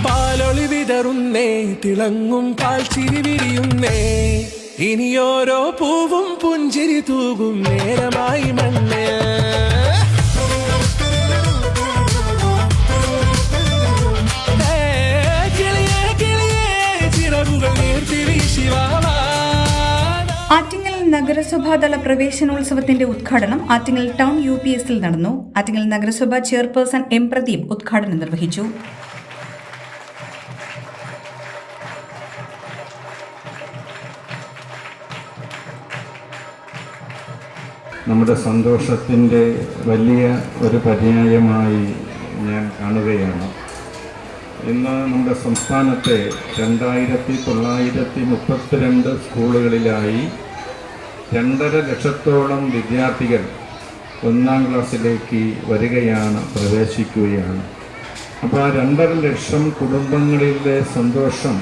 പാലൊളി വിതറുന്നേ, തിളങ്ങും പാൽച്ചിരി വിരിയുന്നേ, ഇനിയോരോ പൂവും പുഞ്ചിരി തൂകും നേരമായി മണ്ണേ. ആറ്റിങ്ങൽ നഗരസഭാതല പ്രവേശനോത്സവത്തിന്റെ ഉദ്ഘാടനം ആറ്റിങ്ങൽ ടൗൺ UPSൽ നടന്നു. ആറ്റിങ്ങൽ നഗരസഭ ചെയർപേഴ്സൺ M. പ്രദീപ് ഉദ്ഘാടനം നിർവഹിച്ചു. നമ്മുടെ സന്തോഷത്തിൻ്റെ വലിയ ഒരു പര്യായമായി ഞാൻ കാണുകയാണ്. ഇന്ന് നമ്മുടെ സംസ്ഥാനത്തെ 2932 സ്കൂളുകളിലായി 2.5 ലക്ഷത്തോളം വിദ്യാർത്ഥികൾ 1-ാം ക്ലാസ്സിലേക്ക് വരികയാണ്, പ്രവേശിക്കുകയാണ്. അപ്പോൾ ആ 2.5 ലക്ഷം കുടുംബങ്ങളിലെ സന്തോഷം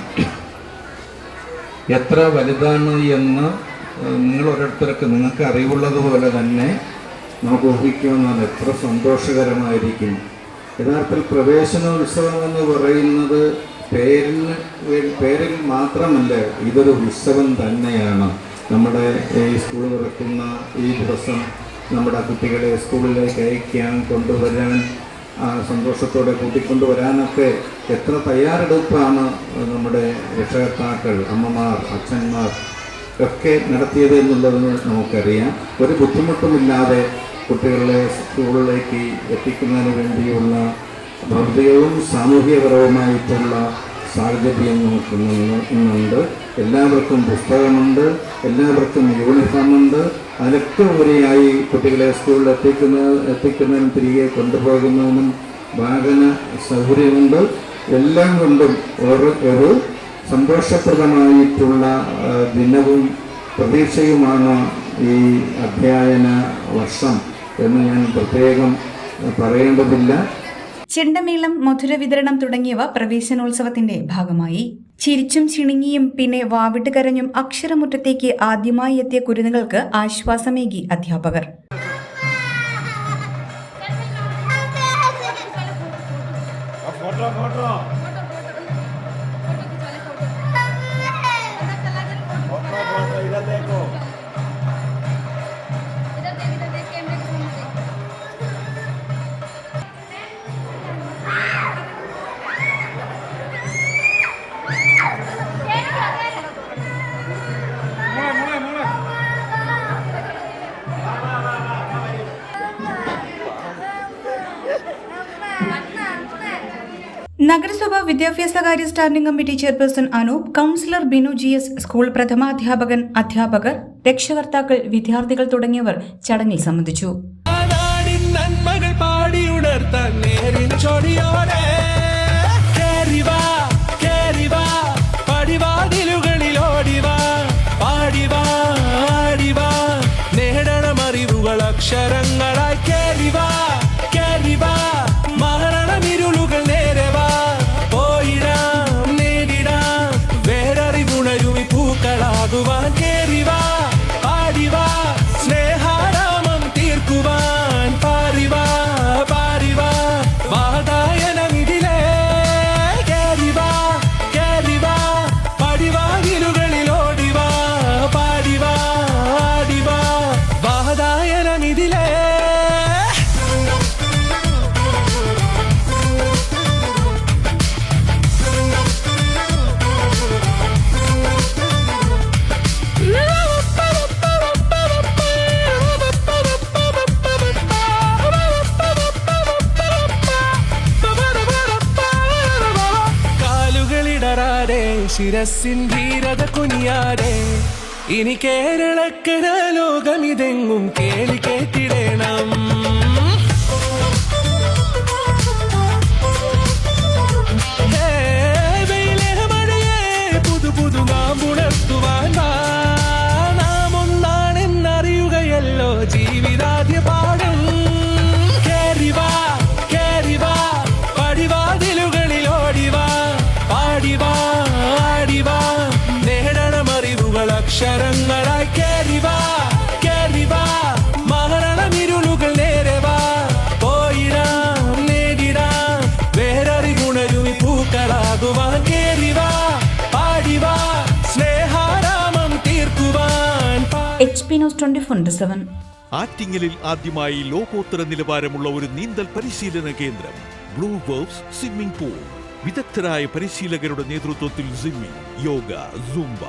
എത്ര വലുതാണ് എന്ന് നിങ്ങൾ ഓരോരുത്തർക്ക് നിങ്ങൾക്ക് അറിവുള്ളതുപോലെ തന്നെ നമുക്ക് ഊഹിക്കുമെന്നാണ്. എത്ര സന്തോഷകരമായിരിക്കും. യഥാർത്ഥത്തിൽ പ്രവേശനോത്സവം എന്ന് പറയുന്നത് പേരിൽ മാത്രമല്ല, ഇതൊരു ഉത്സവം തന്നെയാണ്. നമ്മുടെ ഈ സ്കൂൾ തുറക്കുന്ന ഈ ദിവസം നമ്മുടെ കുട്ടികളെ സ്കൂളിലേക്ക് അയക്കാൻ, കൊണ്ടുവരാൻ, സന്തോഷത്തോടെ കൂട്ടിക്കൊണ്ടുവരാനൊക്കെ എത്ര തയ്യാറെടുപ്പാണ് നമ്മുടെ രക്ഷകർത്താക്കൾ, അമ്മമാർ, അച്ഛന്മാർ ഒക്കെ നടത്തിയത് എന്നുള്ളത് നമുക്കറിയാം. ഒരു ബുദ്ധിമുട്ടുമില്ലാതെ കുട്ടികളെ സ്കൂളിലേക്ക് എത്തിക്കുന്നതിന് വേണ്ടിയുള്ള ഭൗതികവും സാമൂഹികപരവുമായിട്ടുള്ള സാഹചര്യം നോക്കുന്നുണ്ട്. എല്ലാവർക്കും പുസ്തകമുണ്ട്, എല്ലാവർക്കും യൂണിഫോമുണ്ട്. അതിനൊക്കെ ഉപരിയായി കുട്ടികളെ സ്കൂളിൽ എത്തിക്കുന്നതിനും തിരികെ കൊണ്ടുപോകുന്നതിനും വാഹന സൗകര്യമുണ്ട്. എല്ലാം കൊണ്ടും ഒരു സന്തോഷപ്രദമായിട്ടുള്ള ദിനവും പ്രതീക്ഷയുമാണ് ഈ അധ്യയന വർഷം എന്ന് ഞാൻ പ്രത്യേകം പറയേണ്ടതില്ല. ചെണ്ടമേളം, മധുര വിതരണം തുടങ്ങിയവ പ്രവേശനോത്സവത്തിന്റെ ഭാഗമായി. ചിരിച്ചും ചിണുങ്ങിയും പിന്നെ വാവിട്ട് കരഞ്ഞും അക്ഷരമുറ്റത്തേക്ക് ആദ്യമായി എത്തിയ കുരുന്നുകൾക്ക് ആശ്വാസമേകി അധ്യാപകർ. നഗരസഭ വിദ്യാഭ്യാസകാര്യ standing committee chairperson Anoop, councillor Binu GS, school പ്രഥമാധ്യാപകൻ, അധ്യാപകർ, രക്ഷകർത്താക്കൾ, വിദ്യാർത്ഥികൾ തുടങ്ങിയവർ ചടങ്ങിൽ സംബന്ധിച്ചു. അക്ഷരങ്ങളായി കേറിവാ കേറിവാ, മരണമിരുളുകൾ നേരവാ, പോയിടാം നേരിടാം, വേററിവുണരുമി പൂക്കളാകുവാൻ കേറിവാ പാടിവാ, സ്നേഹാരാമം തീർക്കുവാൻ പാറിവാ പാറിവാ, വാതായനമിതിലേ കേറിവാ കേറിവാ, പടിവാതിലുകളിലോടിവാ പാടിവാ ആടിവാ, വാതായനമിതിലേ. ശിരസിൻ ധീരത കുനിയാതെ ഇനി കേരളക്കര ലോകമിതെങ്ങും കേളി കേട്ടിടണം. മഴയെ പുതു പുതു നാമ്പുണർത്തുവാൻ നാം ഒന്നാണെന്നറിയുകയല്ലോ ജീവിതാദ്യ പാഠം. കേറിവാ കേറിവാ, പടിവാതിലുകളിലോടിവാ പാടിവാ ആടിവാ, നേടണമറിവുകൾ അക്ഷരങ്ങളായി HP News 24/7. ആറ്റിങ്ങലിൽ ആദ്യമായി ലോകോത്തര നിലവാരമുള്ള ഒരു നീന്തൽ പരിശീലന കേന്ദ്രം ബ്ലൂ വേവ്സ് സ്വിമ്മിംഗ് പൂൾ. വിദഗ്ധരായ പരിശീലകരുടെ നേതൃത്വത്തിൽ swimming, yoga, Zumba,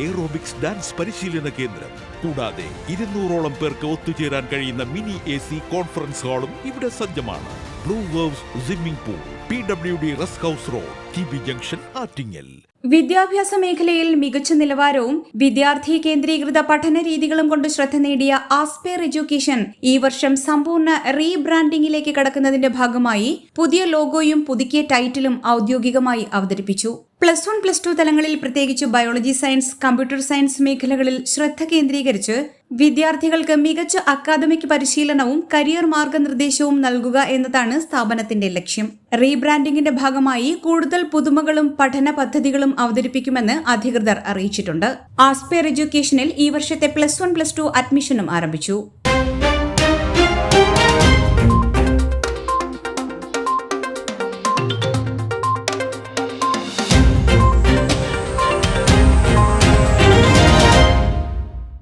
aerobics, dance പരിശീലന കേന്ദ്രം. കൂടാതെ 200ഓളം പേർക്ക് ഒത്തുചേരാൻ കഴിയുന്ന മിനി AC കോൺഫറൻസ് ഹാളും ഇവിടെ സജ്ജമാണ്. Blue Waves swimming pool, PWD rest house road, TB junction, Attingal. വിദ്യാഭ്യാസ മേഖലയിൽ മികച്ച നിലവാരവും വിദ്യാർത്ഥി കേന്ദ്രീകൃത പഠന രീതികളും കൊണ്ട് ശ്രദ്ധ നേടിയ ആസ്പെയർ എഡ്യൂക്കേഷൻ ഈ വർഷം സമ്പൂർണ്ണ റീബ്രാൻഡിംഗിലേക്ക് കടക്കുന്നതിന്റെ ഭാഗമായി പുതിയ ലോഗോയും പുതുക്കിയ ടൈറ്റിലും ഔദ്യോഗികമായി അവതരിപ്പിച്ചു. +1, +2 തലങ്ങളിൽ പ്രത്യേകിച്ച് ബയോളജി സയൻസ്, കമ്പ്യൂട്ടർ സയൻസ് മേഖലകളിൽ ശ്രദ്ധ കേന്ദ്രീകരിച്ച് വിദ്യാർത്ഥികൾക്ക് മികച്ച അക്കാദമിക് പരിശീലനവും കരിയർ മാർഗനിർദ്ദേശവും നൽകുക എന്നതാണ് സ്ഥാപനത്തിന്റെ ലക്ഷ്യം. റീബ്രാൻഡിംഗിന്റെ ഭാഗമായി കൂടുതൽ പുതുമകളും പഠന പദ്ധതികളും അവതരിപ്പിക്കുമെന്ന് അധികൃതർ അറിയിച്ചിട്ടുണ്ട്. ആസ്പെയർ എഡ്യൂക്കേഷനിൽ ഈ വർഷത്തെ +1, +2 അഡ്മിഷനും ആരംഭിച്ചു.